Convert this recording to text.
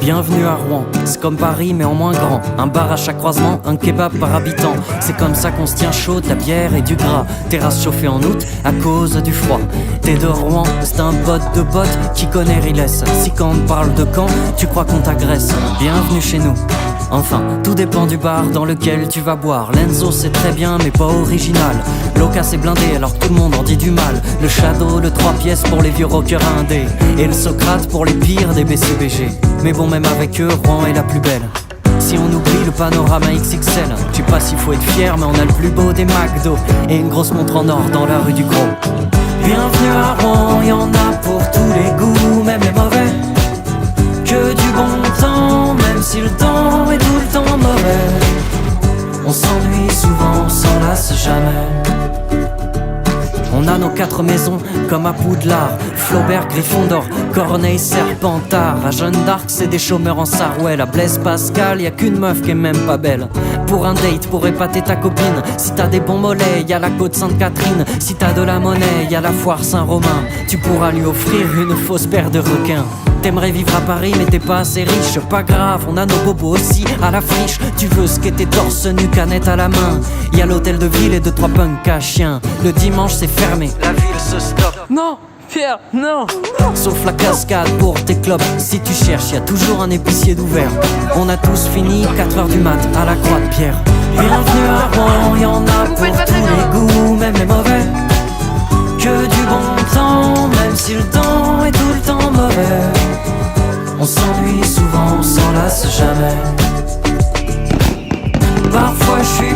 Bienvenue à Rouen, c'est comme Paris mais en moins grand. Un bar à chaque croisement, un kebab par habitant. C'est comme ça qu'on se tient chaud, de la bière et du gras. Terrasse chauffée en août à cause du froid. T'es de Rouen, c'est un bot de bot qui connaît Riles. Si quand on parle de camp, tu crois qu'on t'agresse. Bienvenue chez nous. Enfin, tout dépend du bar dans lequel tu vas boire. L'Enzo c'est très bien mais pas original. L'Oka c'est blindé alors tout le monde en dit du mal. Le Shadow, le 3 pièces pour les vieux rockers indés. Et le Socrate pour les pires des BCBG. Mais bon, même avec eux, Rouen est la plus belle. Si on oublie le panorama XXL, je sais pas s'il faut être fier mais on a le plus beau des McDo. Et une grosse montre en or dans la rue du Gros. Bienvenue à Rouen, y'en a pour tous les goûts, même les mauvais. Que du bon temps, même si le temps est tout le temps mauvais. On s'ennuie souvent, on s'en lasse jamais. On a nos 4 maisons comme à Poudlard, Flaubert, Gryffondor, Corneille, Serpentard. À Jeanne d'Arc c'est des chômeurs en Sarouel. À Blaise Pascal y a qu'une meuf qui est même pas belle. Pour un date, pour épater ta copine, si t'as des bons mollets, y a la côte Sainte-Catherine. Si t'as de la monnaie, y a la foire Saint-Romain. Tu pourras lui offrir une fausse paire de requins. T'aimerais vivre à Paris mais t'es pas assez riche. Pas grave, on a nos bobos aussi à la friche. Tu veux skater torse nu, canette à la main. Y'a l'hôtel de ville et 2-3 punks à chien. Le dimanche c'est fermé, la ville se stoppe. Non Pierre, non. Sauf la cascade pour tes clopes. Si tu cherches, y'a toujours un épicier d'ouvert. On a tous fini 4h du mat à la Croix de Pierre. Bienvenue à Rouen, y'en a pour tous les goûts, même les mauvais. Que du bon temps, même si le temps est tout le temps mauvais. On s'ennuie souvent, on s'en lasse jamais. Parfois je suis